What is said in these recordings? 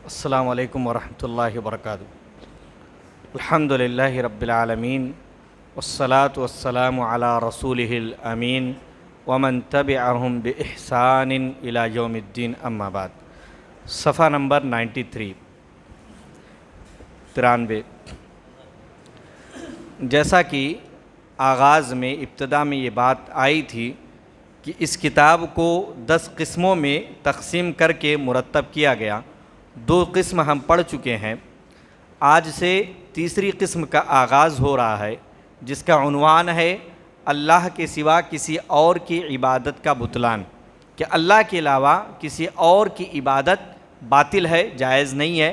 السلام علیکم ورحمۃ اللہ وبرکاتہ۔ الحمد للہ رب العالمین والصلاة والسلام علی رسولہ الامین ومن تبعہم بإحسان الی یوم الدین، اما بعد۔ صفحہ نمبر 93 93۔ جیسا کہ آغاز میں ابتدا میں یہ بات آئی تھی کہ اس کتاب کو 10 قسموں میں تقسیم کر کے مرتب کیا گیا۔ 2 قسم ہم پڑھ چکے ہیں، آج سے تیسری قسم کا آغاز ہو رہا ہے، جس کا عنوان ہے اللہ کے سوا کسی اور کی عبادت کا بطلان، کہ اللہ کے علاوہ کسی اور کی عبادت باطل ہے، جائز نہیں ہے۔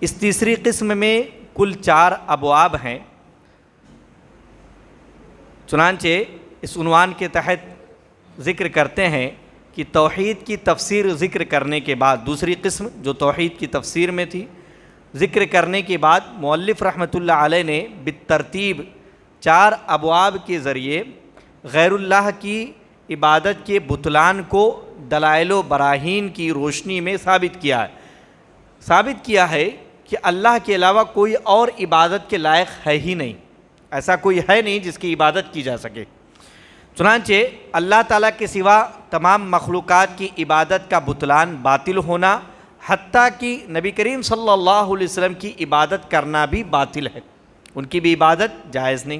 اس تیسری قسم میں کل 4 ابواب ہیں، چنانچہ اس عنوان کے تحت ذکر کرتے ہیں کہ توحید کی تفسیر ذکر کرنے کے بعد، دوسری قسم جو توحید کی تفسیر میں تھی، ذکر کرنے کے بعد مؤلف رحمۃ اللہ علیہ نے بالترتیب 4 ابواب کے ذریعے غیر اللہ کی عبادت کے بطلان کو دلائل و براہین کی روشنی میں ثابت کیا ہے کہ اللہ کے علاوہ کوئی اور عبادت کے لائق ہے ہی نہیں، ایسا کوئی ہے نہیں جس کی عبادت کی جا سکے۔ چنانچہ اللہ تعالیٰ کے سوا تمام مخلوقات کی عبادت کا بطلان باطل ہونا، حتیٰ کہ نبی کریم صلی اللہ علیہ وسلم کی عبادت کرنا بھی باطل ہے، ان کی بھی عبادت جائز نہیں۔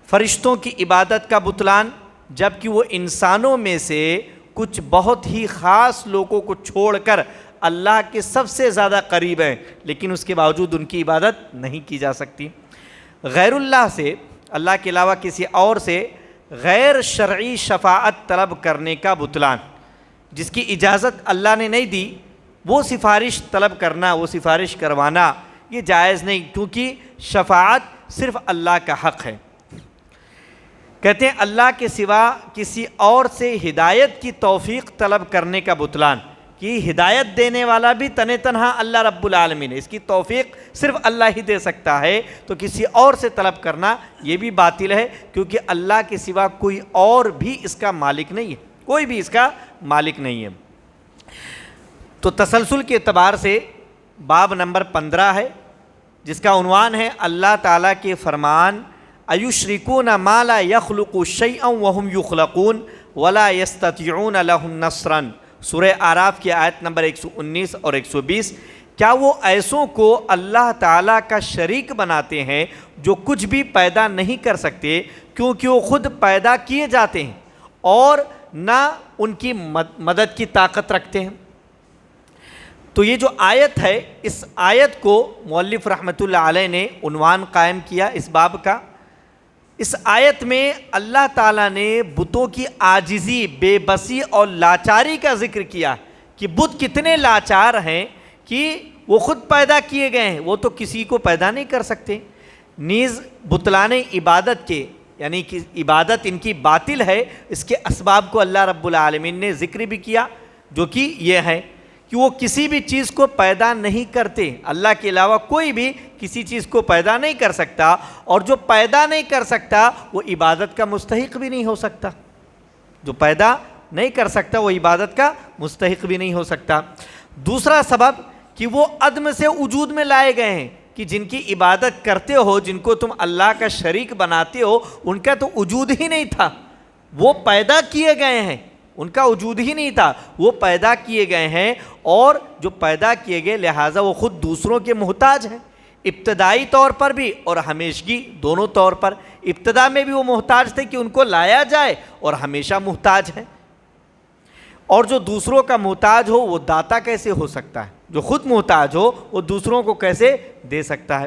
فرشتوں کی عبادت کا بطلان، جب کہ وہ انسانوں میں سے کچھ بہت ہی خاص لوگوں کو چھوڑ کر اللہ کے سب سے زیادہ قریب ہیں، لیکن اس کے باوجود ان کی عبادت نہیں کی جا سکتی۔ غیر اللہ سے، اللہ کے علاوہ کسی اور سے غیر شرعی شفاعت طلب کرنے کا بطلان، جس کی اجازت اللہ نے نہیں دی، وہ سفارش طلب کرنا، وہ سفارش کروانا، یہ جائز نہیں، کیونکہ شفاعت صرف اللہ کا حق ہے۔ کہتے ہیں اللہ کے سوا کسی اور سے ہدایت کی توفیق طلب کرنے کا بطلان، کہ ہدایت دینے والا بھی تنہا اللہ رب العالمین ہے، اس کی توفیق صرف اللہ ہی دے سکتا ہے، تو کسی اور سے طلب کرنا یہ بھی باطل ہے، کیونکہ اللہ کے سوا کوئی اور بھی اس کا مالک نہیں ہے، کوئی بھی اس کا مالک نہیں ہے۔ تو تسلسل کے اعتبار سے باب نمبر 15 ہے، جس کا عنوان ہے اللہ تعالیٰ کے فرمان ایشرکون ما لا یخلق شیئا وهم یخلقون ولا یستطیعون لهم نصرا، سورہ اعراف کی آیت نمبر 119 اور 120۔ کیا وہ ایسوں کو اللہ تعالیٰ کا شریک بناتے ہیں جو کچھ بھی پیدا نہیں کر سکتے، کیونکہ وہ خود پیدا کیے جاتے ہیں اور نہ ان کی مدد کی طاقت رکھتے ہیں؟ تو یہ جو آیت ہے، اس آیت کو مؤلف رحمۃ اللہ علیہ نے عنوان قائم کیا اس باب کا۔ اس آیت میں اللہ تعالیٰ نے بتوں کی عاجزی، بے بسی اور لاچاری کا ذکر کیا کہ بت کتنے لاچار ہیں کہ وہ خود پیدا کیے گئے ہیں، وہ تو کسی کو پیدا نہیں کر سکتے۔ نیز بطلان عبادت کے، یعنی کہ عبادت ان کی باطل ہے، اس کے اسباب کو اللہ رب العالمین نے ذکر بھی کیا، جو کہ یہ ہے کہ وہ کسی بھی چیز کو پیدا نہیں کرتے، اللہ کے علاوہ کوئی بھی کسی چیز کو پیدا نہیں کر سکتا، اور جو پیدا نہیں کر سکتا وہ عبادت کا مستحق بھی نہیں ہو سکتا، جو پیدا نہیں کر سکتا وہ عبادت کا مستحق بھی نہیں ہو سکتا۔ دوسرا سبب کہ وہ عدم سے وجود میں لائے گئے ہیں، کہ جن کی عبادت کرتے ہو، جن کو تم اللہ کا شریک بناتے ہو، ان کا تو وجود ہی نہیں تھا، وہ پیدا کیے گئے ہیں، ان کا وجود ہی نہیں تھا، وہ پیدا کیے گئے ہیں، اور جو پیدا کیے گئے لہٰذا وہ خود دوسروں کے محتاج ہیں، ابتدائی طور پر بھی اور ہمیشگی دونوں طور پر۔ ابتدا میں بھی وہ محتاج تھے کہ ان کو لایا جائے، اور ہمیشہ محتاج ہیں۔ اور جو دوسروں کا محتاج ہو وہ داتا کیسے ہو سکتا ہے؟ جو خود محتاج ہو وہ دوسروں کو کیسے دے سکتا ہے؟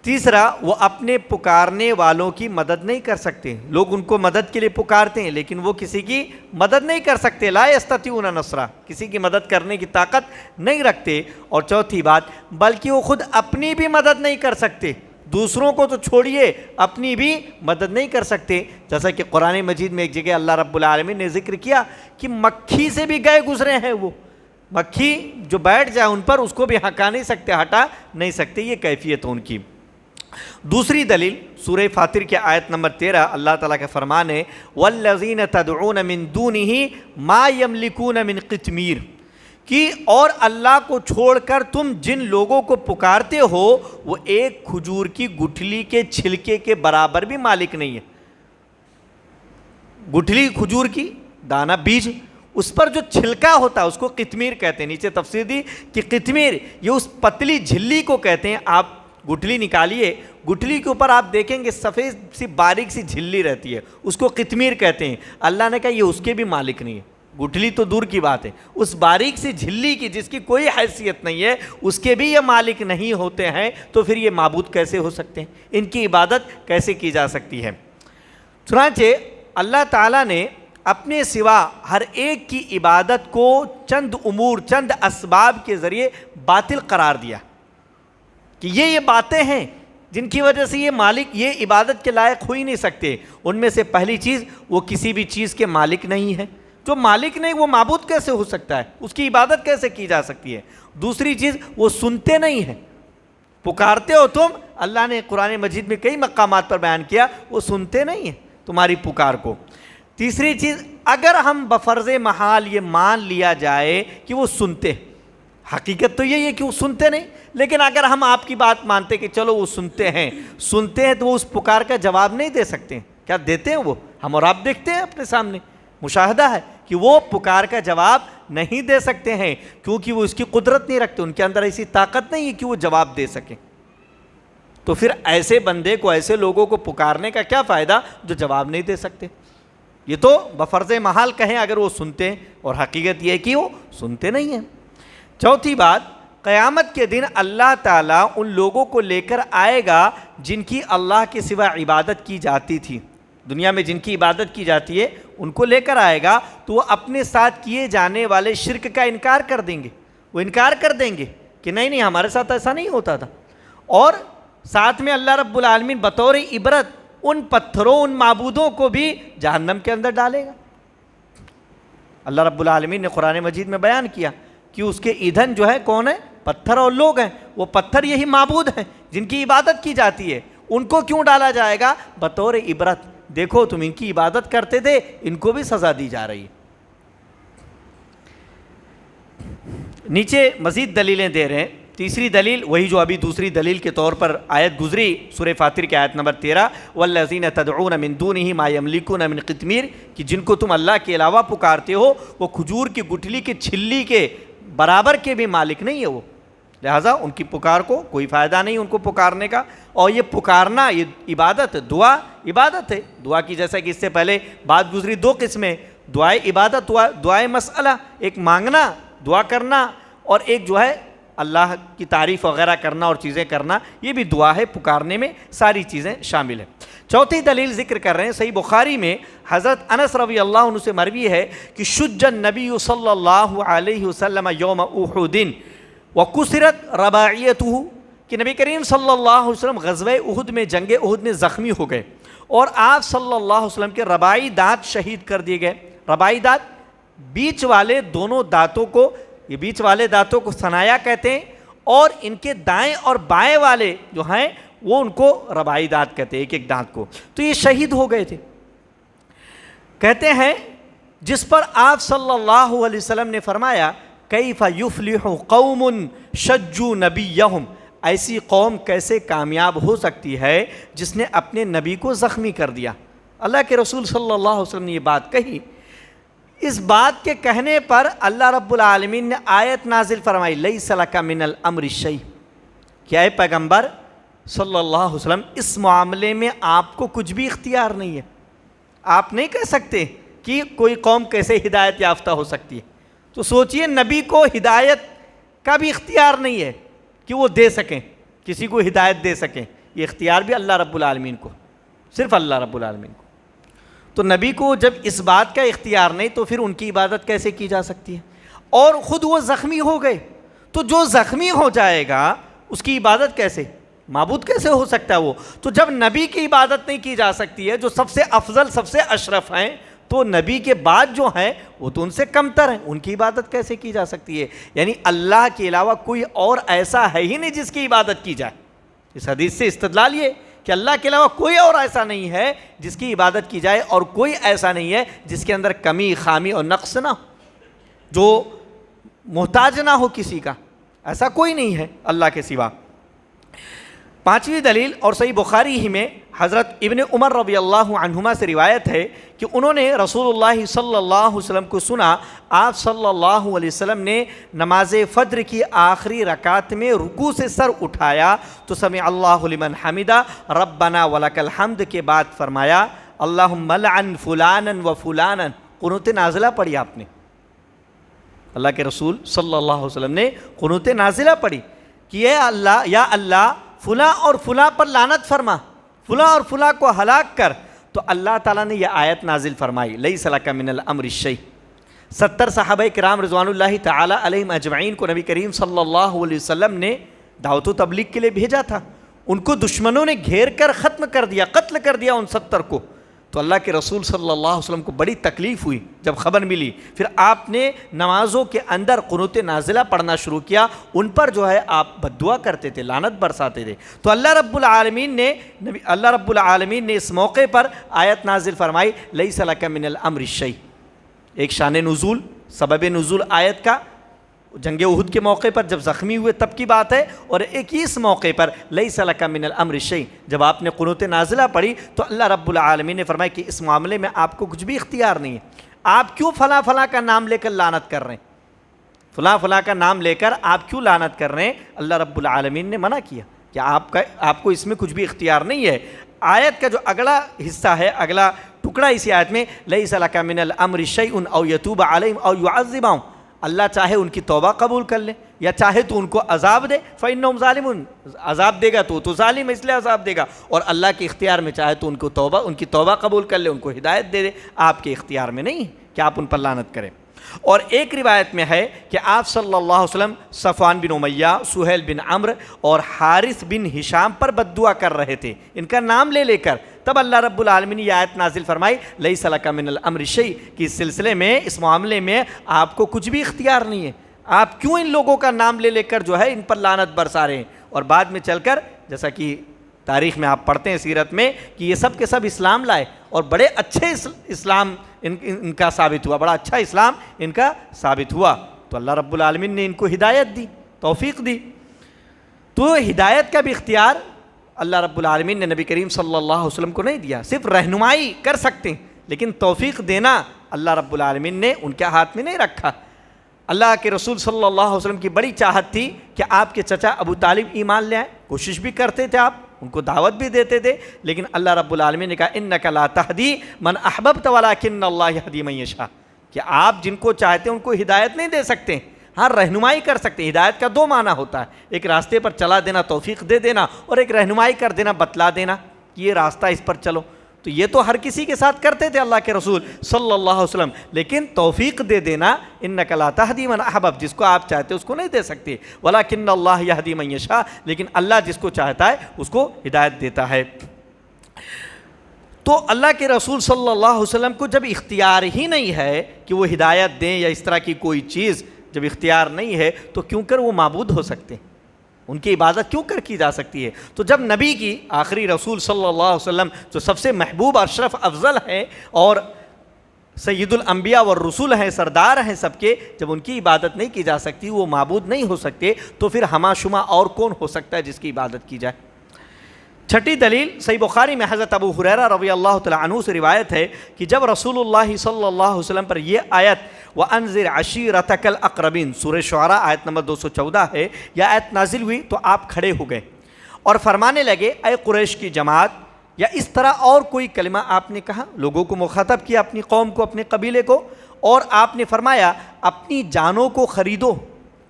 تیسرا، وہ اپنے پکارنے والوں کی مدد نہیں کر سکتے، لوگ ان کو مدد کے لیے پکارتے ہیں لیکن وہ کسی کی مدد نہیں کر سکتے، لا یستطیعون نصرا، کسی کی مدد کرنے کی طاقت نہیں رکھتے۔ اور چوتھی بات، بلکہ وہ خود اپنی بھی مدد نہیں کر سکتے، دوسروں کو تو چھوڑیے اپنی بھی مدد نہیں کر سکتے، جیسا کہ قرآن مجید میں ایک جگہ اللہ رب العالمین نے ذکر کیا کہ مکھی سے بھی گئے گزرے ہیں، وہ مکھی جو بیٹھ جائے ان پر اس کو بھی ہٹا نہیں سکتے، یہ کیفیت ان کی۔ دوسری دلیل سورہ فاطر کی آیت نمبر 13، اللہ تعالیٰ کا فرمان ہے وَالَّذِينَ تَدْعُونَ مِن دُونِهِ مَا يَمْلِكُونَ مِن قِطْمِيرٍ، کہ اور اللہ کو چھوڑ کر تم جن لوگوں کو پکارتے ہو وہ ایک کھجور کی گٹھلی کے چھلکے کے برابر بھی مالک نہیں ہے. گٹھلی کھجور کی دانہ بیج، اس پر جو چھلکا ہوتا ہے اس کو قطمیر کہتے ہیں. نیچے تفسیر دی کہ قطمیر یہ اس پتلی جھلی کو کہتے ہیں. آپ گٹھلی نکالیے، گٹھلی کے اوپر آپ دیکھیں گے سفید سی باریک سی جھلی رہتی ہے، اس کو قطمیر کہتے ہیں. اللہ نے کہا یہ اس کے بھی مالک نہیں ہے. گٹھلی تو دور کی بات ہے، اس باریک سی جھلی کی جس کی کوئی حیثیت نہیں ہے اس کے بھی یہ مالک نہیں ہوتے ہیں، تو پھر یہ معبود کیسے ہو سکتے ہیں؟ ان کی عبادت کیسے کی جا سکتی ہے؟ چنانچہ اللہ تعالیٰ نے اپنے سوا ہر ایک کی عبادت کو چند امور، چند اسباب کے ذریعے باطل قرار دیا کہ یہ باتیں ہیں جن کی وجہ سے یہ مالک یہ عبادت کے لائق ہو ہی نہیں سکتے. ان میں سے پہلی چیز، وہ کسی بھی چیز کے مالک نہیں ہے. جو مالک نہیں وہ معبود کیسے ہو سکتا ہے؟ اس کی عبادت کیسے کی جا سکتی ہے؟ دوسری چیز، وہ سنتے نہیں ہیں. پکارتے ہو تم، اللہ نے قرآن مجید میں کئی مقامات پر بیان کیا، وہ سنتے نہیں ہیں تمہاری پکار کو. تیسری چیز، اگر ہم بفرض محال یہ مان لیا جائے کہ وہ سنتے، حقیقت تو یہی ہے کہ وہ سنتے نہیں، لیکن اگر ہم آپ کی بات مانتے کہ چلو وہ سنتے ہیں تو وہ اس پکار کا جواب نہیں دے سکتے. کیا دیتے ہیں وہ؟ ہم اور آپ دیکھتے ہیں اپنے سامنے، مشاہدہ ہے کہ وہ پکار کا جواب نہیں دے سکتے ہیں، کیونکہ وہ اس کی قدرت نہیں رکھتے، ان کے اندر ایسی طاقت نہیں ہے کہ وہ جواب دے سکیں. تو پھر ایسے بندے کو، ایسے لوگوں کو پکارنے کا کیا فائدہ جو جواب نہیں دے سکتے؟ یہ تو بفرض محال کہیں اگر وہ سنتے ہیں، اور حقیقت یہ ہے کہ وہ سنتے نہیں ہیں. چوتھی بات، قیامت کے دن اللہ تعالیٰ ان لوگوں کو لے کر آئے گا جن کی اللہ کے سوا عبادت کی جاتی تھی. دنیا میں جن کی عبادت کی جاتی ہے ان کو لے کر آئے گا، تو وہ اپنے ساتھ کیے جانے والے شرک کا انکار کر دیں گے. وہ انکار کر دیں گے کہ نہیں ہمارے ساتھ ایسا نہیں ہوتا تھا. اور ساتھ میں اللہ رب العالمین بطور عبرت ان پتھروں، ان معبودوں کو بھی جہنم کے اندر ڈالے گا. اللہ رب العالمین نے قرآن مجید میں بیان کیا کہ اس کے ایندھن جو ہے کون ہے؟ پتھر اور لوگ ہیں. وہ پتھر یہی معبود ہیں جن کی عبادت کی جاتی ہے. ان کو کیوں ڈالا جائے گا؟ بطور عبرت. دیکھو تم ان کی عبادت کرتے تھے، ان کو بھی سزا دی جا رہی ہے. نیچے مزید دلیلیں دے رہے ہیں. تیسری دلیل وہی جو ابھی دوسری دلیل کے طور پر آیت گزری سورہ فاطر کی آیت نمبر 13، والذین تدعون من دونہ ما یملکون من قطمیر، کہ جن کو تم اللہ کے علاوہ پکارتے ہو وہ کھجور کی گٹھلی کے چھلی کے برابر کے بھی مالک نہیں ہے وہ، لہٰذا ان کی پکار کو کوئی فائدہ نہیں ان کو پکارنے کا. اور یہ پکارنا یہ عبادت، دعا عبادت ہے. دعا کی جیسا کہ اس سے پہلے بات گزری دو قسمیں، دعائے عبادت، دعائے مسئلہ، ایک مانگنا دعا کرنا، اور ایک جو ہے اللہ کی تعریف وغیرہ کرنا اور چیزیں کرنا، یہ بھی دعا ہے. پکارنے میں ساری چیزیں شامل ہیں. چوتھی دلیل ذکر کر رہے ہیں، صحیح بخاری میں حضرت انس رضی اللہ عنہ سے مروی ہے کہ شج النبی صلی اللہ علیہ وسلم یوم احد وکسرت رباعیتہ، کہ نبی کریم صلی اللہ علیہ وسلم غزوہ احد میں، جنگ احد میں زخمی ہو گئے اور آپ صلی اللہ علیہ وسلم کے رباعی دانت شہید کر دیے گئے. رباعی دانت بیچ والے دونوں دانتوں کو، یہ بیچ والے دانتوں کو ثنایا کہتے ہیں، اور ان کے دائیں اور بائیں والے جو ہیں وہ ان کو رباعی دانت کہتے ہیں، ایک ایک دانت کو. تو یہ شہید ہو گئے تھے. کہتے ہیں جس پر آپ صلی اللہ علیہ وسلم نے فرمایا کیف یفلح قوم شجوا نبیہم، ایسی قوم کیسے کامیاب ہو سکتی ہے جس نے اپنے نبی کو زخمی کر دیا. اللہ کے رسول صلی اللہ علیہ وسلم نے یہ بات کہی. اس بات کے کہنے پر اللہ رب العالمین نے آیت نازل فرمائی لیس لک من الامر شیء، کہ اے پیغمبر صلی اللہ علیہ وسلم اس معاملے میں آپ کو کچھ بھی اختیار نہیں ہے. آپ نہیں کہہ سکتے کہ کوئی قوم کیسے ہدایت یافتہ ہو سکتی ہے. تو سوچئے نبی کو ہدایت کا بھی اختیار نہیں ہے کہ وہ دے سکیں، کسی کو ہدایت دے سکیں. یہ اختیار بھی اللہ رب العالمین کو، صرف اللہ رب العالمین کو. تو نبی کو جب اس بات کا اختیار نہیں تو پھر ان کی عبادت کیسے کی جا سکتی ہے؟ اور خود وہ زخمی ہو گئے، تو جو زخمی ہو جائے گا اس کی عبادت کیسے، معبود کیسے ہو سکتا ہے وہ؟ تو جب نبی کی عبادت نہیں کی جا سکتی ہے جو سب سے افضل، سب سے اشرف ہیں، تو نبی کے بعد جو ہیں وہ تو ان سے کمتر ہیں، ان کی عبادت کیسے کی جا سکتی ہے؟ یعنی اللہ کے علاوہ کوئی اور ایسا ہے ہی نہیں جس کی عبادت کی جائے. اس حدیث سے استدلال یہ کہ اللہ کے علاوہ کوئی اور ایسا نہیں ہے جس کی عبادت کی جائے، اور کوئی ایسا نہیں ہے جس کے اندر کمی، خامی اور نقص نہ ہو. جو محتاج نہ ہو کسی کا، ایسا کوئی نہیں ہے اللہ کے سوا۔ پانچویں دلیل، اور صحیح بخاری ہی میں حضرت ابن عمر رضی اللہ عنہما سے روایت ہے کہ انہوں نے رسول اللہ صلی اللہ علیہ وسلم کو سنا، آپ صلی اللہ علیہ وسلم نے نماز فجر کی آخری رکعت میں رکوع سے سر اٹھایا تو سمع اللہ لمن حمدہ ربنا ولک الحمد کے بعد فرمایا اللہم لعن فلانا و فلانا، قنوت نازلہ پڑھی آپ نے، اللہ کے رسول صلی اللہ علیہ وسلم نے قنوت نازلہ پڑھی کہ اے اللہ، یا اللہ فلاں اور فلاں پر لعنت فرما، فلاں اور فلاں کو ہلاک کر، تو اللہ تعالیٰ نے یہ آیت نازل فرمائی لیس لک من الامر شیء۔ 70 صحابہ کرام رضوان اللہ تعالی علیہم اجمعین کو نبی کریم صلی اللہ علیہ وسلم نے دعوت و تبلیغ کے لیے بھیجا تھا، ان کو دشمنوں نے گھیر کر ختم کر دیا، قتل کر دیا ان 70 کو، تو اللہ کے رسول صلی اللہ علیہ وسلم کو بڑی تکلیف ہوئی جب خبر ملی، پھر آپ نے نمازوں کے اندر قنوت نازلہ پڑھنا شروع کیا، ان پر جو ہے آپ بد دعا کرتے تھے، لعنت برساتے تھے، تو اللہ رب العالمین نے اس موقع پر آیت نازل فرمائی لیس لک من الامر شیء۔ ایک شان نزول، سبب نزول آیت کا جنگ احد کے موقع پر جب زخمی ہوئے تب کی بات ہے، اور ایک اس موقع پر لیس لک من الامر شیء، جب آپ نے قنوت نازلہ پڑھی تو اللہ رب العالمین نے فرمایا کہ اس معاملے میں آپ کو کچھ بھی اختیار نہیں ہے، آپ کیوں فلاں فلاں کا نام لے کر لعنت کر رہے ہیں، فلاں فلاں کا نام لے کر آپ کیوں لعنت کر رہے ہیں، اللہ رب العالمین نے منع کیا کہ آپ کو اس میں کچھ بھی اختیار نہیں ہے۔ آیت کا جو اگلا حصہ ہے، اگلا ٹکڑا اسی آیت میں لیس لک من الامر شیء او یتوب علیہم او یعذبہم، اللہ چاہے ان کی توبہ قبول کر لے یا چاہے تو ان کو عذاب دے، فإنہم ظالمون، عذاب دے گا تو ظالم ہے اس لیے عذاب دے گا، اور اللہ کے اختیار میں چاہے تو ان کی توبہ قبول کر لے، ان کو ہدایت دے دے، آپ کے اختیار میں نہیں کہ آپ ان پر لعنت کریں۔ اور ایک روایت میں ہے کہ آپ صلی اللہ علیہ وسلم صفوان بن امیہ، سہیل بن عمرو اور حارث بن ہشام پر بد دعا کر رہے تھے ان کا نام لے کر، تب اللہ رب العالمین نے یہ آیت نازل فرمائی لیس لک من الامر شیء، کہ اس سلسلے میں، اس معاملے میں آپ کو کچھ بھی اختیار نہیں ہے، آپ کیوں ان لوگوں کا نام لے کر جو ہے ان پر لعنت برسا رہے ہیں۔ اور بعد میں چل کر جیسا کہ تاریخ میں آپ پڑھتے ہیں سیرت میں کہ یہ سب کے سب اسلام لائے اور بڑے اچھے اسلام ان کا ثابت ہوا، بڑا اچھا اسلام ان کا ثابت ہوا، تو اللہ رب العالمین نے ان کو ہدایت دی، توفیق دی۔ تو ہدایت کا بھی اختیار اللہ رب العالمین نے نبی کریم صلی اللہ علیہ وسلم کو نہیں دیا، صرف رہنمائی کر سکتے ہیں، لیکن توفیق دینا اللہ رب العالمین نے ان کے ہاتھ میں نہیں رکھا۔ اللہ کے رسول صلی اللہ علیہ وسلم کی بڑی چاہت تھی کہ آپ کے چچا ابو طالب ایمان لے آئیں، کوشش بھی کرتے تھے آپ، ان کو دعوت بھی دیتے تھے، لیکن اللہ رب العالمین نے کہا انک لا تہدی من احببت ولکن اللہ یہدی من یشاء، کہ آپ جن کو چاہتے ہیں ان کو ہدایت نہیں دے سکتے، ہاں رہنمائی کر سکتے ہیں۔ ہدایت کا دو معنی ہوتا ہے، ایک راستے پر چلا دینا، توفیق دے دینا، اور ایک رہنمائی کر دینا، بتلا دینا کہ یہ راستہ اس پر چلو، تو یہ تو ہر کسی کے ساتھ کرتے تھے اللہ کے رسول صلی اللہ علیہ وسلم، لیکن توفیق دے دینا انک لا تہدی من احببت، جس کو آپ چاہتے ہیں اس کو نہیں دے سکتے، ولکن اللہ یہدی من یشاء، لیکن اللہ جس کو چاہتا ہے اس کو ہدایت دیتا ہے۔ تو اللہ کے رسول صلی اللہ علیہ وسلم کو جب اختیار ہی نہیں ہے کہ وہ ہدایت دیں یا اس طرح کی کوئی چیز جب اختیار نہیں ہے تو کیوں کر وہ معبود ہو سکتے ہیں، ان کی عبادت کیوں کر کی جا سکتی ہے؟ تو جب نبی کی آخری رسول صلی اللہ علیہ وسلم جو سب سے محبوب اشرف افضل ہیں اور سید الانبیاء والرسول ہیں، سردار ہیں سب کے، جب ان کی عبادت نہیں کی جا سکتی، وہ معبود نہیں ہو سکتے، تو پھر ہمہ شمہ اور کون ہو سکتا ہے جس کی عبادت کی جائے؟ چھٹی دلیل، صحیح بخاری میں حضرت ابو ہریرہ رضی اللہ تعالیٰ عنہ سے روایت ہے کہ جب رسول اللہ صلی اللہ علیہ وسلم پر یہ آیت وَأَنذِرْ عَشِيرَتَكَ الْأَقْرَبِينَ سورہ شعراء آیت نمبر 214 ہے، یہ آیت نازل ہوئی تو آپ کھڑے ہو گئے اور فرمانے لگے اے قریش کی جماعت، یا اس طرح اور کوئی کلمہ آپ نے کہا، لوگوں کو مخاطب کیا، اپنی قوم کو، اپنے قبیلے کو، اور آپ نے فرمایا اپنی جانوں کو خریدو،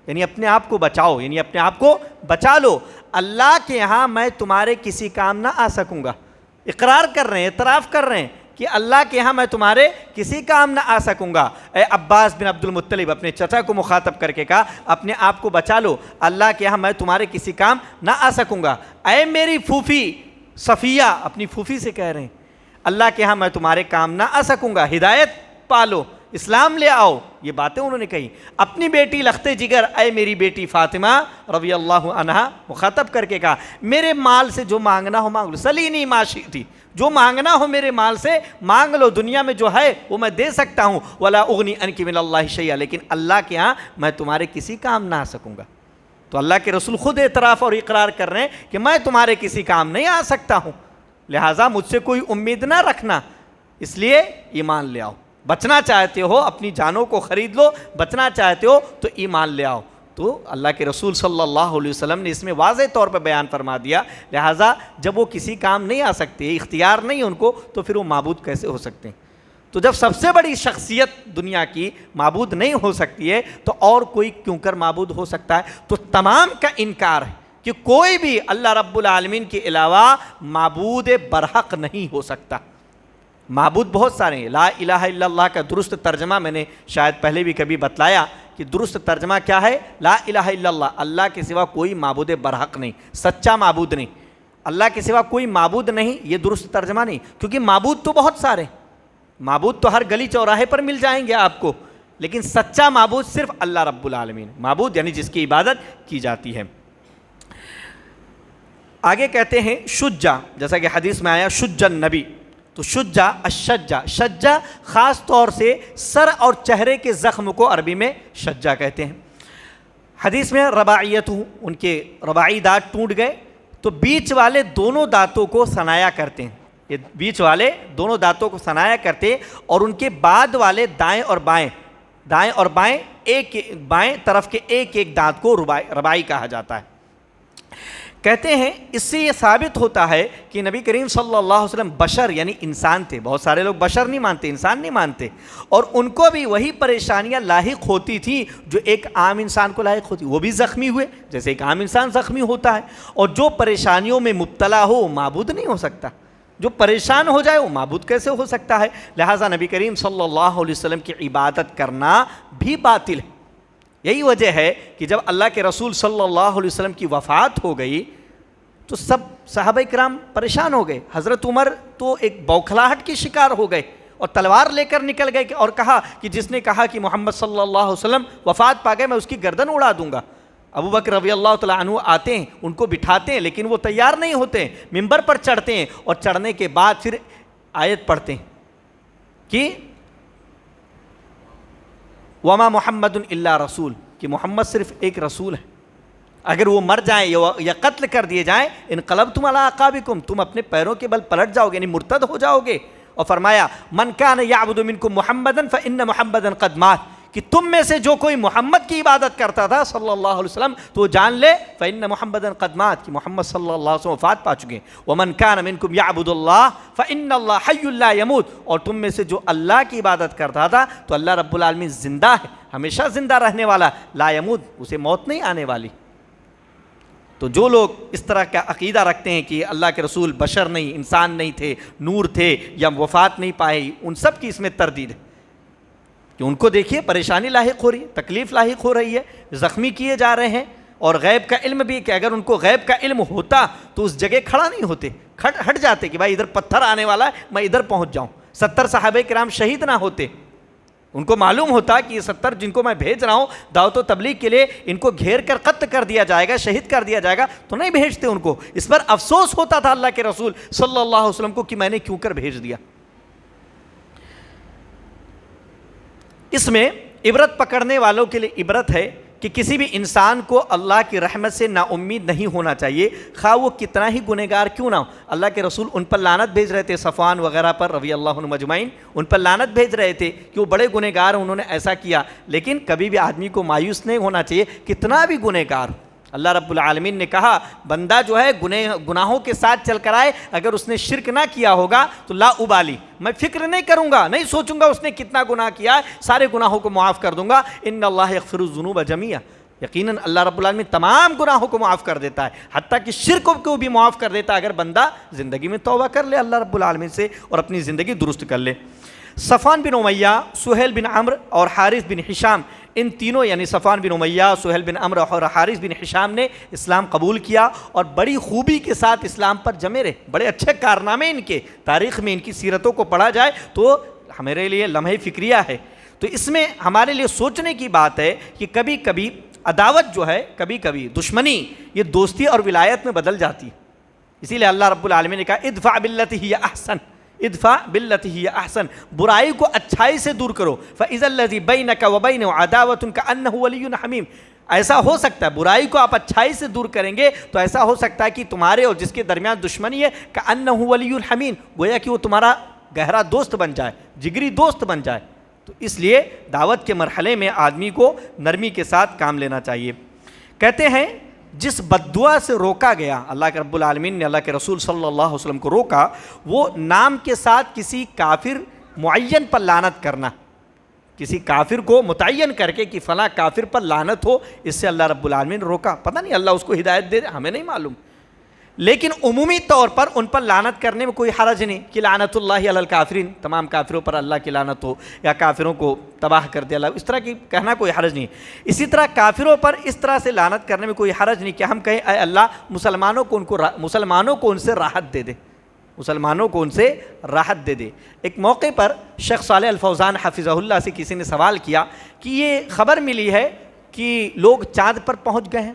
یعنی اپنے آپ کو بچاؤ، یعنی اپنے آپ کو بچا لو، اللہ کے ہاں میں تمہارے کسی کام نہ آ سکوں گا۔ اقرار کر رہے ہیں، اعتراف کر رہے ہیں کہ اللہ کے ہاں میں تمہارے کسی کام نہ آ سکوں گا۔ اے عباس بن عبد المطلب اپنے چچا کو مخاطب کر کے کہا اپنے آپ کو بچا لو، اللہ کے ہاں میں تمہارے کسی کام نہ آ سکوں گا۔ اے میری پھوپھی صفیہ، اپنی پھوپھی سے کہہ رہے ہیں اللہ کے ہاں میں تمہارے کام نہ آ سکوں گا، ہدایت پالو، اسلام لے آؤ. یہ باتیں انہوں نے کہی. اپنی بیٹی لخت جگر اے میری بیٹی فاطمہ رضی اللہ عنہا مخاطب کر کے کہا میرے مال سے جو مانگنا ہو مانگ لو. سلینی ما شئتی، جو مانگنا ہو میرے مال سے مانگ لو، دنیا میں جو ہے وہ میں دے سکتا ہوں. ولا اغنی عنک من اللہ شیئا، لیکن اللہ کے ہاں میں تمہارے کسی کام نہ آ سکوں گا. تو اللہ کے رسول خود اعتراف اور اقرار کر رہے ہیں کہ میں تمہارے کسی کام نہیں آ سکتا ہوں، لہٰذا مجھ سے کوئی امید نہ رکھنا، اس لیے ایمان لے آؤ. بچنا چاہتے ہو اپنی جانوں کو خرید لو، بچنا چاہتے ہو تو ایمان لے آؤ. تو اللہ کے رسول صلی اللہ علیہ وسلم نے اس میں واضح طور پہ بیان فرما دیا، لہٰذا جب وہ کسی کام نہیں آ سکتے، اختیار نہیں ان کو، تو پھر وہ معبود کیسے ہو سکتے ہیں؟ تو جب سب سے بڑی شخصیت دنیا کی معبود نہیں ہو سکتی ہے تو اور کوئی کیوں کر معبود ہو سکتا ہے؟ تو تمام کا انکار ہے کہ کوئی بھی اللہ رب العالمین کے علاوہ معبود برحق نہیں ہو سکتا. معبود بہت سارے ہیں. لا الہ الا اللہ کا درست ترجمہ میں نے شاید پہلے بھی کبھی بتلایا کہ درست ترجمہ کیا ہے. لا الہ الا اللہ، اللہ کے سوا کوئی معبود برحق نہیں، سچا معبود نہیں. اللہ کے سوا کوئی معبود نہیں، یہ درست ترجمہ نہیں، کیونکہ معبود تو بہت سارے، معبود تو ہر گلی چوراہے پر مل جائیں گے آپ کو، لیکن سچا معبود صرف اللہ رب العالمین. معبود یعنی جس کی عبادت کی جاتی ہے. آگے کہتے ہیں شجا، جیسا کہ حدیث میں آیا شج النبی. تو شجا الشجا، شجا خاص طور سے سر اور چہرے کے زخم کو عربی میں شجا کہتے ہیں. حدیث میں رباعیت، ان کے رباعی دانت ٹوٹ گئے تو بیچ والے دونوں دانتوں کو ثنایا کرتے ہیں. یہ بیچ والے دونوں دانتوں کو ثنایا کرتے ہیں اور ان کے بعد والے دائیں اور بائیں ایک بائیں طرف کے ایک ایک دانت کو رباعی کہا جاتا ہے. کہتے ہیں اس سے یہ ثابت ہوتا ہے کہ نبی کریم صلی اللہ علیہ وسلم بشر یعنی انسان تھے. بہت سارے لوگ بشر نہیں مانتے، انسان نہیں مانتے، اور ان کو بھی وہی پریشانیاں لاحق ہوتی تھیں جو ایک عام انسان کو لاحق ہوتی. وہ بھی زخمی ہوئے جیسے ایک عام انسان زخمی ہوتا ہے، اور جو پریشانیوں میں مبتلا ہو وہ معبود نہیں ہو سکتا. جو پریشان ہو جائے وہ معبود کیسے ہو سکتا ہے؟ لہٰذا نبی کریم صلی اللہ علیہ وسلم کی عبادت کرنا بھی باطل ہے. یہی وجہ ہے کہ جب اللہ کے رسول صلی اللہ علیہ وسلم کی وفات ہو گئی تو سب صحابہ کرام پریشان ہو گئے. حضرت عمر تو ایک بوکھلاہٹ کے شکار ہو گئے اور تلوار لے کر نکل گئے اور کہا کہ جس نے کہا کہ محمد صلی اللہ علیہ وسلم وفات پا گئے میں اس کی گردن اڑا دوں گا. ابو بکر رضی اللہ تعالیٰ عنہ آتے ہیں، ان کو بٹھاتے ہیں، لیکن وہ تیار نہیں ہوتے ہیں. ممبر پر چڑھتے ہیں اور چڑھنے کے بعد پھر آیت پڑھتے ہیں کہ وما محمد الا رسول، کہ محمد صرف ایک رسول ہے. اگر وہ مر جائیں یا قتل کر دیے جائیں انقلبتم علی اعقابکم، تم اپنے پیروں کے بل پلٹ جاؤ گے، یعنی مرتد ہو جاؤ گے. اور فرمایا من کان یعبد منکم محمدا فان محمدا قد مات، کہ تم میں سے جو کوئی محمد کی عبادت کرتا تھا صلی اللہ علیہ وسلم تو وہ جان لے فان محمدا قد مات، کہ محمد صلی اللہ علیہ وسلم وفات پا چکے ہیں. ومن کان منکم یعبد اللہ فان اللہ حی لا یموت، اور تم میں سے جو اللہ کی عبادت کرتا تھا تو اللہ رب العالمین زندہ ہے، ہمیشہ زندہ رہنے والا، لا یموت، اسے موت نہیں آنے والی. تو جو لوگ اس طرح کا عقیدہ رکھتے ہیں کہ اللہ کے رسول بشر نہیں، انسان نہیں تھے، نور تھے یا وفات نہیں پائے، ان سب کی اس میں تردید ہے کہ ان کو دیکھیے پریشانی لاحق ہو رہی ہے، تکلیف لاحق ہو رہی ہے، زخمی کیے جا رہے ہیں. اور غیب کا علم بھی کہ اگر ان کو غیب کا علم ہوتا تو اس جگہ کھڑا نہیں ہوتے، ہٹ جاتے کہ بھائی ادھر پتھر آنے والا ہے میں ادھر پہنچ جاؤں. 70 صحابہ کرام شہید نہ ہوتے. ان کو معلوم ہوتا کہ یہ 70 جن کو میں بھیج رہا ہوں دعوت و تبلیغ کے لیے، ان کو گھیر کر قتل کر دیا جائے گا، شہید کر دیا جائے گا، تو نہیں بھیجتے ان کو. اس پر افسوس ہوتا تھا اللہ کے رسول صلی اللہ علیہ وسلم کو کہ میں نے کیوں کر بھیج دیا. اس میں عبرت پکڑنے والوں کے لیے عبرت ہے کہ کسی بھی انسان کو اللہ کی رحمت سے نا امید نہیں ہونا چاہیے، خواہ وہ کتنا ہی گنہگار کیوں نہ ہو. اللہ کے رسول ان پر لعنت بھیج رہے تھے، صفوان وغیرہ پر رضی اللہ عنہم اجمعین، ان پر لعنت بھیج رہے تھے کہ وہ بڑے گنہگار ہیں، انہوں نے ایسا کیا. لیکن کبھی بھی آدمی کو مایوس نہیں ہونا چاہیے کتنا بھی گنہگار. اللہ رب العالمین نے کہا بندہ جو ہے گناہوں کے ساتھ چل کر آئے، اگر اس نے شرک نہ کیا ہوگا تو لا ابالی، میں فکر نہیں کروں گا، نہیں سوچوں گا اس نے کتنا گناہ کیا ہے، سارے گناہوں کو معاف کر دوں گا. ان اللہ یغفر الذنوب جميعا، یقیناً اللہ رب العالمین تمام گناہوں کو معاف کر دیتا ہے، حتیٰ کہ شرک کو بھی معاف کر دیتا ہے اگر بندہ زندگی میں توبہ کر لے اللہ رب العالمین سے اور اپنی زندگی درست کر لے. صفوان بن امیہ، سہیل بن عمرو اور حارث بن ہشام، ان تینوں یعنی صفوان بن امیہ، سہیل بن عمرو اور حارث بن ہشام نے اسلام قبول کیا اور بڑی خوبی کے ساتھ اسلام پر جمے رہے. بڑے اچھے کارنامے ان کے، تاریخ میں ان کی سیرتوں کو پڑھا جائے تو ہمارے لیے لمحہ فکریہ ہے. تو اس میں ہمارے لیے سوچنے کی بات ہے کہ کبھی کبھی عداوت جو ہے، کبھی کبھی دشمنی، یہ دوستی اور ولایت میں بدل جاتی ہے۔ اسی لیے اللہ رب العالمین نے کہا ادفع باللتی ہی احسن، ادفع باللتی ہی احسن، برائی کو اچھائی سے دور کرو، فاذا الذی بینک وبینہ عداوۃ کأنہ ولی حمیم۔ ایسا ہو سکتا ہے برائی کو آپ اچھائی سے دور کریں گے تو ایسا ہو سکتا ہے کہ تمہارے اور جس کے درمیان دشمنی ہے کأنہ ولی حمیم، گویا کہ وہ تمہارا گہرا دوست بن جائے، جگری دوست بن جائے۔ تو اس لیے دعوت کے مرحلے میں آدمی کو نرمی کے ساتھ کام لینا چاہیے۔ کہتے ہیں جس بد دعا سے روکا گیا، اللہ کے رب العالمین نے اللہ کے رسول صلی اللہ علیہ وسلم کو روکا، وہ نام کے ساتھ کسی کافر معین پر لعنت کرنا، کسی کافر کو متعین کر کے کہ فلاں کافر پر لعنت ہو، اس سے اللہ رب العالمین نے روکا۔ پتہ نہیں اللہ اس کو ہدایت دے دے، ہمیں نہیں معلوم، لیکن عمومی طور پر ان پر لعنت کرنے میں کوئی حرج نہیں کہ لعنت اللہ علی الکافرین، تمام کافروں پر اللہ کی لعنت ہو یا کافروں کو تباہ کر دے اللہ، اس طرح کی کہنا کوئی حرج نہیں۔ اسی طرح کافروں پر اس طرح سے لعنت کرنے میں کوئی حرج نہیں کہ ہم کہیں اے اللہ مسلمانوں کو ان سے راحت دے دے، مسلمانوں کو ان سے راحت دے دے۔ ایک موقع پر شیخ صالح الفوزان حفظہ اللہ سے کسی نے سوال کیا کہ یہ خبر ملی ہے کہ لوگ چاند پر پہنچ گئے ہیں،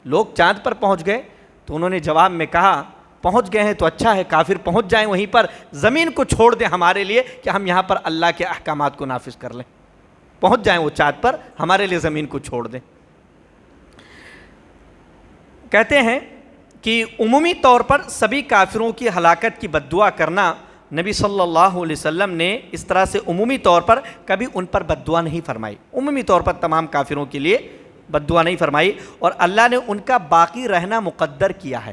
لوگ چاند پر پہنچ گئے، تو انہوں نے جواب میں کہا پہنچ گئے ہیں تو اچھا ہے، کافر پہنچ جائیں وہیں پر، زمین کو چھوڑ دیں ہمارے لیے کہ ہم یہاں پر اللہ کے احکامات کو نافذ کر لیں، پہنچ جائیں وہ چاند پر، ہمارے لیے زمین کو چھوڑ دیں۔ کہتے ہیں کہ عمومی طور پر سبھی کافروں کی ہلاکت کی بد دعا کرنا، نبی صلی اللہ علیہ وسلم نے اس طرح سے عمومی طور پر کبھی ان پر بد دعا نہیں فرمائی، عمومی طور پر تمام کافروں کے لیے بد دعا نہیں فرمائی، اور اللہ نے ان کا باقی رہنا مقدر کیا ہے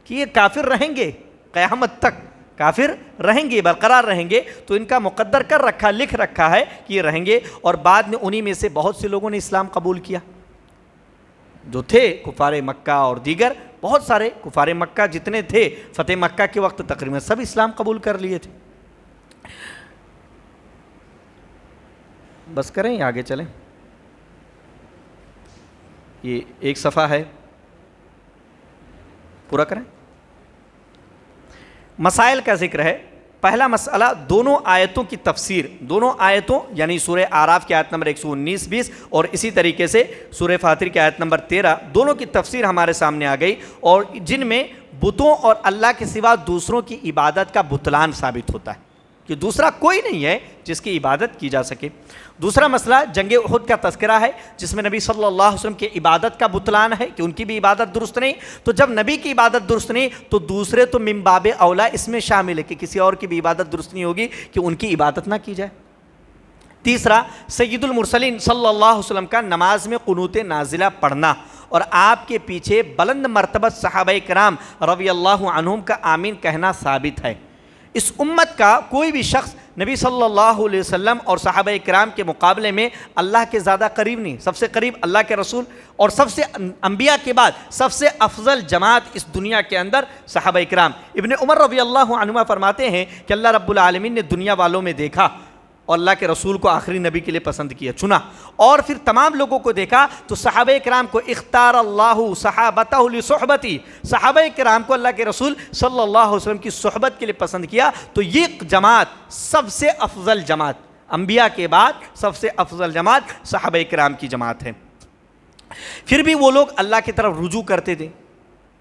کہ یہ کافر رہیں گے قیامت تک، کافر رہیں گے، برقرار رہیں گے، تو ان کا مقدر کر رکھا، لکھ رکھا ہے کہ یہ رہیں گے۔ اور بعد میں انہی میں سے بہت سے لوگوں نے اسلام قبول کیا، جو تھے کفار مکہ اور دیگر بہت سارے کفار مکہ جتنے تھے فتح مکہ کے وقت تقریباً سب اسلام قبول کر لیے تھے۔ بس کریں آگے چلیں، یہ ایک صفحہ ہے، پورا کریں۔ مسائل کا ذکر ہے۔ پہلا مسئلہ دونوں آیتوں کی تفسیر، دونوں آیتوں یعنی سورہ اعراف کی آیت نمبر 119-20 اور اسی طریقے سے سورہ فاطر کی آیت نمبر 13، دونوں کی تفسیر ہمارے سامنے آ گئی، اور جن میں بتوں اور اللہ کے سوا دوسروں کی عبادت کا بطلان ثابت ہوتا ہے کہ دوسرا کوئی نہیں ہے جس کی عبادت کی جا سکے۔ دوسرا مسئلہ جنگ احد کا تذکرہ ہے، جس میں نبی صلی اللہ علیہ وسلم کی عبادت کا بطلان ہے کہ ان کی بھی عبادت درست نہیں، تو جب نبی کی عبادت درست نہیں تو دوسرے تو من باب اولا اس میں شامل ہے کہ کسی اور کی بھی عبادت درست نہیں ہوگی کہ ان کی عبادت نہ کی جائے۔ تیسرا سید المرسلین صلی اللہ علیہ وسلم کا نماز میں قنوت نازلہ پڑھنا اور آپ کے پیچھے بلند مرتبت صحابہ کرام رضی اللہ عنہم کا آمین کہنا ثابت ہے۔ اس امت کا کوئی بھی شخص نبی صلی اللہ علیہ وسلم اور صحابہ کرام کے مقابلے میں اللہ کے زیادہ قریب نہیں، سب سے قریب اللہ کے رسول، اور سب سے انبیاء کے بعد سب سے افضل جماعت اس دنیا کے اندر صحابہ کرام۔ ابن عمر رضی اللہ عنہما فرماتے ہیں کہ اللہ رب العالمین نے دنیا والوں میں دیکھا اور اللہ کے رسول کو آخری نبی کے لیے پسند کیا، چنا، اور پھر تمام لوگوں کو دیکھا تو صحابہ کرام کو اختار اللہ صحابتہ لصحبتی، صحابہ کرام کو اللہ کے رسول صلی اللہ علیہ وسلم کی صحبت کے لیے پسند کیا، تو یہ جماعت سب سے افضل جماعت، انبیاء کے بعد سب سے افضل جماعت صحابہ کرام کی جماعت ہے۔ پھر بھی وہ لوگ اللہ کی طرف رجوع کرتے تھے،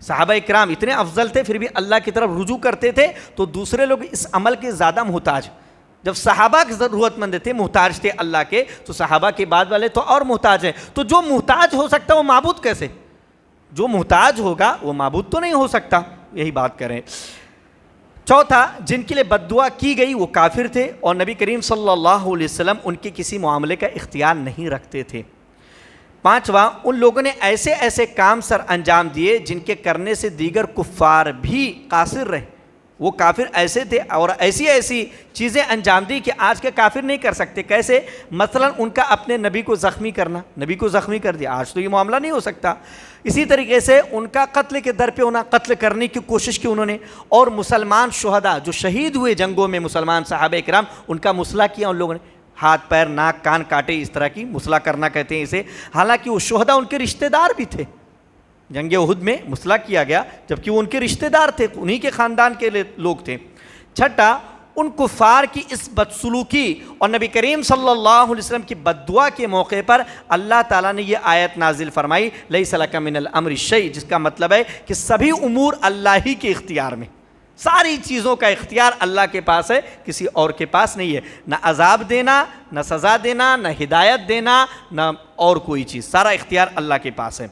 صحابہ کرام اتنے افضل تھے پھر بھی اللہ کی طرف رجوع کرتے تھے، تو دوسرے لوگ اس عمل کے زیادہ محتاج، جب صحابہ کی ضرورت مند تھے، محتاج تھے اللہ کے، تو صحابہ کے بعد والے تو اور محتاج ہیں، تو جو محتاج ہو سکتا ہے وہ معبود کیسے؟ جو محتاج ہوگا وہ معبود تو نہیں ہو سکتا، یہی بات کریں۔ چوتھا جن کے لیے بد دعا کی گئی وہ کافر تھے اور نبی کریم صلی اللہ علیہ وسلم ان کے کسی معاملے کا اختیار نہیں رکھتے تھے۔ پانچواں ان لوگوں نے ایسے ایسے کام سر انجام دیے جن کے کرنے سے دیگر کفار بھی قاصر رہے، وہ کافر ایسے تھے اور ایسی ایسی چیزیں انجام دی کہ آج کے کافر نہیں کر سکتے۔ کیسے؟ مثلا ان کا اپنے نبی کو زخمی کرنا، نبی کو زخمی کر دیا، آج تو یہ معاملہ نہیں ہو سکتا۔ اسی طریقے سے ان کا قتل کے در پہ ہونا، قتل کرنے کی کوشش کی انہوں نے، اور مسلمان شہداء جو شہید ہوئے جنگوں میں، مسلمان صحابہ کرام، ان کا مسئلہ کیا ان لوگوں نے، ہاتھ پیر ناک کان کاٹے، اس طرح کی مسئلہ کرنا کہتے ہیں اسے، حالانکہ وہ شہداء ان کے رشتہ دار بھی تھے، جنگ احد میں مسئلہ کیا گیا جبکہ وہ ان کے رشتہ دار تھے، انہی کے خاندان کے لوگ تھے۔ چھٹا ان کفار کی اس بدسلوکی اور نبی کریم صلی اللہ علیہ وسلم کی بد دعا کے موقع پر اللہ تعالیٰ نے یہ آیت نازل فرمائی لیس لک من الامر شیء، جس کا مطلب ہے کہ سبھی امور اللہ ہی کے اختیار میں، ساری چیزوں کا اختیار اللہ کے پاس ہے، کسی اور کے پاس نہیں ہے، نہ عذاب دینا، نہ سزا دینا، نہ ہدایت دینا، نہ اور کوئی چیز، سارا اختیار اللہ کے پاس ہے۔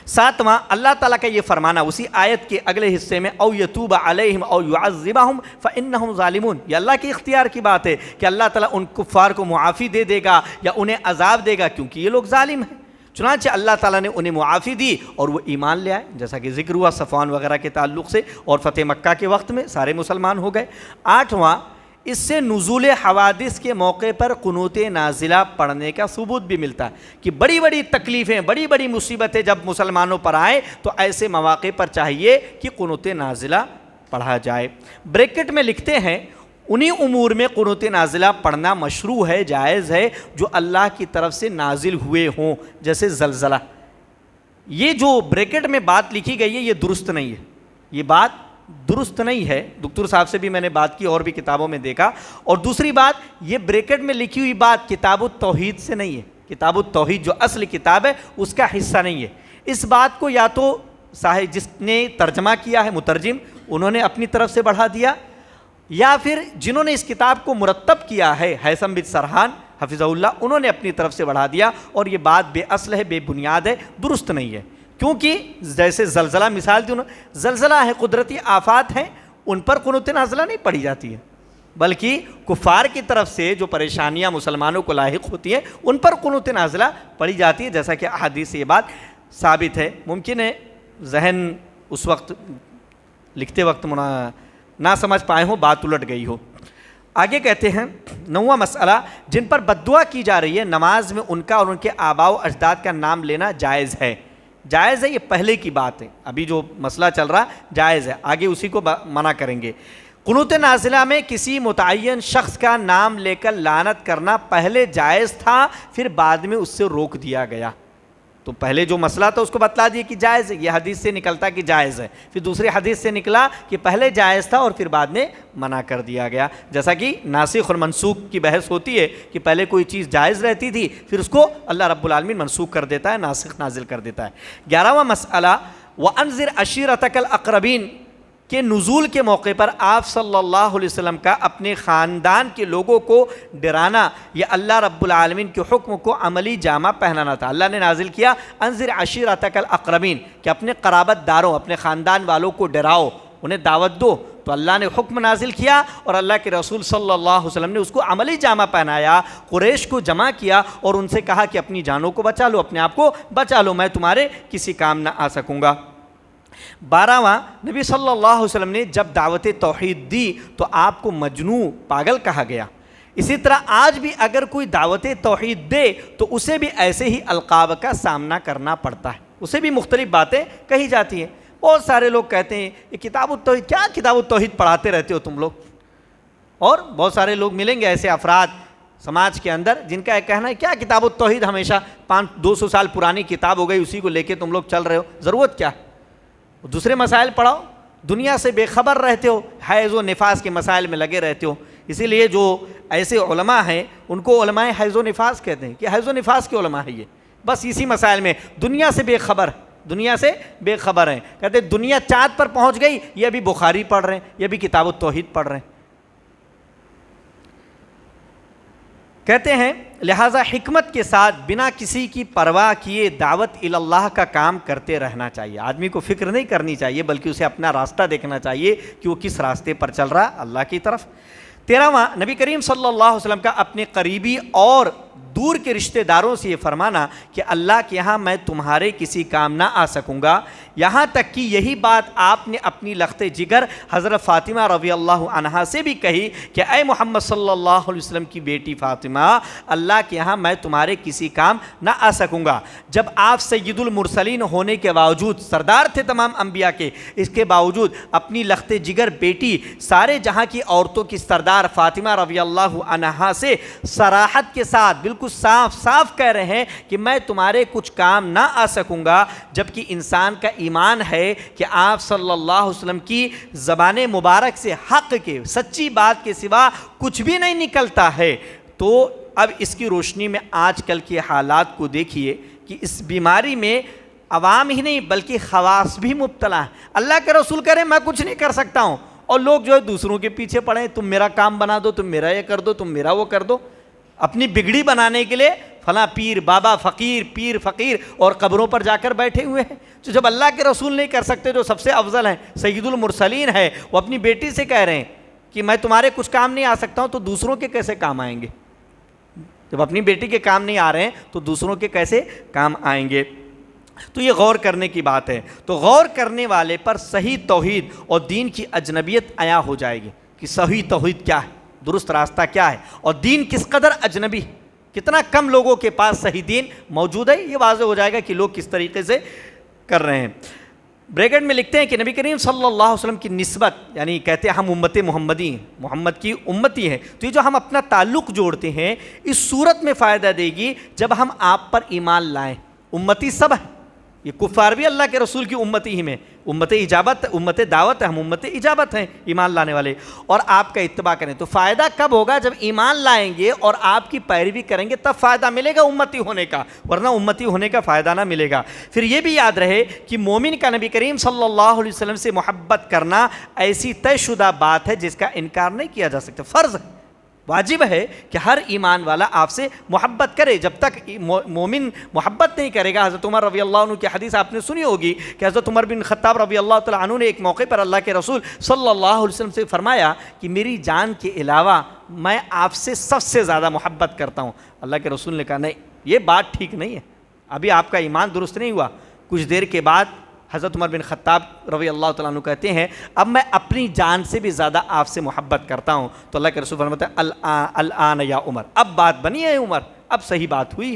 ساتواں، اللہ تعالیٰ کا یہ فرمانا اسی آیت کے اگلے حصے میں او یتوب علیہم او یعذبہم فانہم ظالمون، یہ اللہ کے اختیار کی بات ہے کہ اللہ تعالیٰ ان کفار کو معافی دے دے گا یا انہیں عذاب دے گا کیونکہ یہ لوگ ظالم ہیں۔ چنانچہ اللہ تعالیٰ نے انہیں معافی دی اور وہ ایمان لے آئے، جیسا کہ ذکر ہوا صفوان وغیرہ کے تعلق سے، اور فتح مکہ کے وقت میں سارے مسلمان ہو گئے۔ آٹھواں، اس سے نزول حوادث کے موقع پر قنوت نازلہ پڑھنے کا ثبوت بھی ملتا ہے کہ بڑی بڑی تکلیفیں، بڑی بڑی مصیبتیں جب مسلمانوں پر آئیں تو ایسے مواقع پر چاہیے کہ قنوت نازلہ پڑھا جائے۔ بریکٹ میں لکھتے ہیں انہی امور میں قنوت نازلہ پڑھنا مشروع ہے، جائز ہے، جو اللہ کی طرف سے نازل ہوئے ہوں، جیسے زلزلہ۔ یہ جو بریکٹ میں بات لکھی گئی ہے یہ درست نہیں ہے، یہ بات درست نہیں ہے، دکتور صاحب سے بھی میں نے بات کی اور بھی کتابوں میں دیکھا۔ اور دوسری بات، یہ بریکٹ میں لکھی ہوئی بات کتاب التوحید سے نہیں ہے، کتاب التوحید جو اصل کتاب ہے اس کا حصہ نہیں ہے۔ اس بات کو یا تو صاحب جس نے ترجمہ کیا ہے مترجم، انہوں نے اپنی طرف سے بڑھا دیا، یا پھر جنہوں نے اس کتاب کو مرتب کیا ہے ہیثم بن سرحان حفظہ اللہ، انہوں نے اپنی طرف سے بڑھا دیا، اور یہ بات بے اصل ہے، بے بنیاد ہے، درست نہیں ہے۔ کیونکہ جیسے زلزلہ مثال دی انہوں، زلزلہ ہے، قدرتی آفات ہیں، ان پر قنوت نازلہ نہیں پڑھی جاتی ہے، بلکہ کفار کی طرف سے جو پریشانیاں مسلمانوں کو لاحق ہوتی ہیں ان پر قنوت نازلہ پڑھی جاتی ہے، جیسا کہ احادیث سے یہ بات ثابت ہے۔ ممکن ہے ذہن اس وقت لکھتے وقت نہ سمجھ پائے ہوں، بات الٹ گئی ہو۔ آگے کہتے ہیں 9واں مسئلہ، جن پر بد دعا کی جا رہی ہے نماز میں ان کا اور ان کے آباء و اجداد کا نام لینا جائز ہے۔ جائز ہے، یہ پہلے کی بات ہے، ابھی جو مسئلہ چل رہا جائز ہے، آگے اسی کو منع کریں گے۔ قنوت نازلہ میں کسی متعین شخص کا نام لے کر لعنت کرنا پہلے جائز تھا، پھر بعد میں اس سے روک دیا گیا۔ تو پہلے جو مسئلہ تھا اس کو بتلا دیا کہ جائز ہے، یہ حدیث سے نکلتا کہ جائز ہے، پھر دوسری حدیث سے نکلا کہ پہلے جائز تھا اور پھر بعد میں منع کر دیا گیا، جیسا کہ ناسخ اور منسوخ کی بحث ہوتی ہے کہ پہلے کوئی چیز جائز رہتی تھی، پھر اس کو اللہ رب العالمین منسوخ کر دیتا ہے، ناسخ نازل کر دیتا ہے۔ 11واں مسئلہ، وَأَنذِرْ عَشِيرَتَكَ الْأَقْرَبِينَ کے نزول کے موقع پر آپ صلی اللہ علیہ وسلم کا اپنے خاندان کے لوگوں کو ڈرانا، یہ اللہ رب العالمین کے حکم کو عملی جامہ پہنانا تھا۔ اللہ نے نازل کیا انذر عشیرتک الاقربین، کہ اپنے قرابت داروں، اپنے خاندان والوں کو ڈراؤ، انہیں دعوت دو۔ تو اللہ نے حکم نازل کیا اور اللہ کے رسول صلی اللہ علیہ وسلم نے اس کو عملی جامہ پہنایا، قریش کو جمع کیا اور ان سے کہا کہ اپنی جانوں کو بچا لو، اپنے آپ کو بچا لو، میں تمہارے کسی کام نہ آ سکوں گا۔ 12واں، نبی صلی اللہ علیہ وسلم نے جب دعوت توحید دی تو آپ کو مجنون، پاگل کہا گیا۔ اسی طرح آج بھی اگر کوئی دعوت توحید دے تو اسے بھی ایسے ہی القاب کا سامنا کرنا پڑتا ہے، اسے بھی مختلف باتیں کہی جاتی ہیں۔ بہت سارے لوگ کہتے ہیں یہ کتاب التوحید، کیا کتاب التوحید پڑھاتے رہتے ہو تم لوگ؟ اور بہت سارے لوگ ملیں گے ایسے افراد سماج کے اندر جن کا ایک کہنا ہے کیا کتاب التوحید ہمیشہ 500-200 سال پرانی کتاب ہو گئی، اسی کو لے کے تم لوگ چل رہے ہو، ضرورت کیا ہے؟ دوسرے مسائل پڑھاؤ، دنیا سے بے خبر رہتے ہو، حیض و نفاس کے مسائل میں لگے رہتے ہو۔ اسی لیے جو ایسے علماء ہیں ان کو علماء حیض و نفاس کہتے ہیں کہ حیض و نفاس کے علماء ہیں، یہ بس اسی مسائل میں دنیا سے بے خبر، دنیا سے بے خبر ہیں۔ کہتے ہیں دنیا چاند پر پہنچ گئی، یہ بھی بخاری پڑھ رہے ہیں، یہ بھی کتاب التوحید پڑھ رہے ہیں۔ کہتے ہیں لہٰذا حکمت کے ساتھ بنا کسی کی پرواہ کیے دعوت اللہ کا کام کرتے رہنا چاہیے۔ آدمی کو فکر نہیں کرنی چاہیے بلکہ اسے اپنا راستہ دیکھنا چاہیے کہ وہ کس راستے پر چل رہا، اللہ کی طرف۔ 13واں، نبی کریم صلی اللہ علیہ وسلم کا اپنے قریبی اور دور کے رشتہ داروں سے یہ فرمانا کہ اللہ کے یہاں میں تمہارے کسی کام نہ آ سکوں گا، یہاں تک کہ یہی بات آپ نے اپنی لخت جگر حضرت فاطمہ رضی اللہ عنہا سے بھی کہی کہ اے محمد صلی اللہ علیہ وسلم کی بیٹی فاطمہ، اللہ کے یہاں میں تمہارے کسی کام نہ آ سکوں گا۔ جب آپ سید المرسلین ہونے کے باوجود، سردار تھے تمام انبیاء کے، اس کے باوجود اپنی لخت جگر بیٹی سارے جہاں کی عورتوں کی سردار فاطمہ رضی اللہ عنہا سے صراحت کے ساتھ بالکل صاف صاف کہہ رہے ہیں کہ میں تمہارے کچھ کام نہ آ سکوں گا، جبکہ انسان کا ایمان ہے کہ آپ صلی اللہ علیہ وسلم کی زبان مبارک سے حق کے، سچی بات کے سوا کچھ بھی نہیں نکلتا ہے۔ تو اب اس کی روشنی میں آج کل کے حالات کو دیکھیے کہ اس بیماری میں عوام ہی نہیں بلکہ خواص بھی مبتلا ہیں۔ اللہ کے رسول کہہ رہے ہیں میں کچھ نہیں کر سکتا ہوں، اور لوگ جو ہے دوسروں کے پیچھے پڑے ہیں، تم میرا کام بنا دو، تم میرا یہ کر دو، تم میرا وہ کر دو، اپنی بگڑی بنانے کے لیے فلاں پیر بابا فقیر پیر فقیر اور قبروں پر جا کر بیٹھے ہوئے ہیں۔ تو جب اللہ کے رسول نہیں کر سکتے، جو سب سے افضل ہیں، سید المرسلین ہے، وہ اپنی بیٹی سے کہہ رہے ہیں کہ میں تمہارے کچھ کام نہیں آ سکتا ہوں، تو دوسروں کے کیسے کام آئیں گے؟ جب اپنی بیٹی کے کام نہیں آ رہے ہیں تو دوسروں کے کیسے کام آئیں گے؟ تو یہ غور کرنے کی بات ہے۔ تو غور کرنے والے پر صحیح توحید اور دین کی اجنبیت عیاں ہو جائے گی کہ صحیح توحید کیا ہے، درست راستہ کیا ہے، اور دین کس قدر اجنبی، کتنا کم لوگوں کے پاس صحیح دین موجود ہے، یہ واضح ہو جائے گا کہ لوگ کس طریقے سے کر رہے ہیں۔ بریکٹ میں لکھتے ہیں کہ نبی کریم صلی اللہ علیہ وسلم کی نسبت، یعنی کہتے ہیں ہم امت محمدی ہیں، محمد کی امتی ہیں، تو یہ جو ہم اپنا تعلق جوڑتے ہیں اس صورت میں فائدہ دے گی جب ہم آپ پر ایمان لائیں۔ امتی سب ہیں، یہ کفار بھی اللہ کے رسول کی امتی ہی میں، امت اجابت، امت دعوت ہے، ہم امت اجابت ہیں ایمان لانے والے، اور آپ کا اتباع کریں۔ تو فائدہ کب ہوگا؟ جب ایمان لائیں گے اور آپ کی پیروی کریں گے، تب فائدہ ملے گا امتی ہونے کا، ورنہ امتی ہونے کا فائدہ نہ ملے گا۔ پھر یہ بھی یاد رہے کہ مومن کا نبی کریم صلی اللہ علیہ وسلم سے محبت کرنا ایسی طے شدہ بات ہے جس کا انکار نہیں کیا جا سکتا، فرض ہے، واجب ہے کہ ہر ایمان والا آپ سے محبت کرے۔ جب تک مومن محبت نہیں کرے گا، حضرت عمر رضی اللہ عنہ کی حدیث آپ نے سنی ہوگی کہ حضرت عمر بن خطاب رضی اللہ تعالیٰ عنہ نے ایک موقع پر اللہ کے رسول صلی اللہ علیہ وسلم سے فرمایا کہ میری جان کے علاوہ میں آپ سے سب سے زیادہ محبت کرتا ہوں۔ اللہ کے رسول نے کہا نہیں، یہ بات ٹھیک نہیں ہے، ابھی آپ کا ایمان درست نہیں ہوا۔ کچھ دیر کے بعد حضرت عمر بن خطاب رضی اللہ تعالیٰ عنہ کہتے ہیں اب میں اپنی جان سے بھی زیادہ آپ سے محبت کرتا ہوں۔ تو اللہ کے رسول فرماتے ہیں الآن یا عمر، اب بات بنی ہے عمر، اب صحیح بات ہوئی۔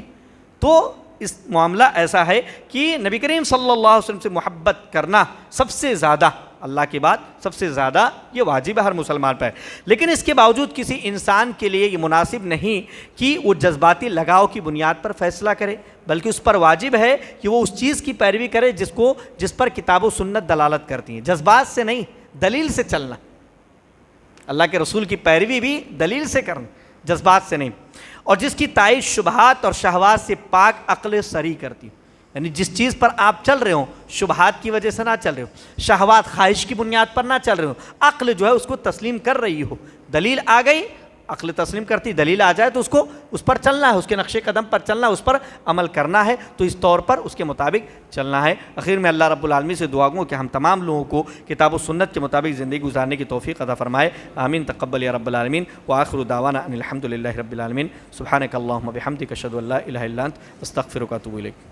تو اس معاملہ ایسا ہے کہ نبی کریم صلی اللہ علیہ وسلم سے محبت کرنا سب سے زیادہ، اللہ کے بعد سب سے زیادہ یہ واجب ہے ہر مسلمان پر۔ لیکن اس کے باوجود کسی انسان کے لیے یہ مناسب نہیں کہ وہ جذباتی لگاؤ کی بنیاد پر فیصلہ کرے، بلکہ اس پر واجب ہے کہ وہ اس چیز کی پیروی کرے جس پر کتاب و سنت دلالت کرتی ہیں، جذبات سے نہیں، دلیل سے چلنا۔ اللہ کے رسول کی پیروی بھی دلیل سے کرنا، جذبات سے نہیں، اور جس کی تائید شبہات اور شہوات سے پاک عقل سری کرتی، یعنی جس چیز پر آپ چل رہے ہوں شبہات کی وجہ سے نہ چل رہے ہو، شہوات خواہش کی بنیاد پر نہ چل رہے ہو، عقل جو ہے اس کو تسلیم کر رہی ہو، دلیل آ گئی عقل تسلیم کرتی، دلیل آ جائے تو اس پر چلنا ہے، اس کے نقش قدم پر چلنا ہے، اس پر عمل کرنا ہے، تو اس طور پر اس کے مطابق چلنا ہے۔ اخیر میں اللہ رب العالمین سے دعا گوں کہ ہم تمام لوگوں کو کتاب و سنت کے مطابق زندگی گزارنے کی توفیق عطا فرمائے، آمین تقبل یا رب العالمین، وآخر دعوانا ان الحمد للہ رب العالمین، سبحانک اللہم وبحمدک اشہد ان لا الہ الا انت استغفرک واتوب الیک۔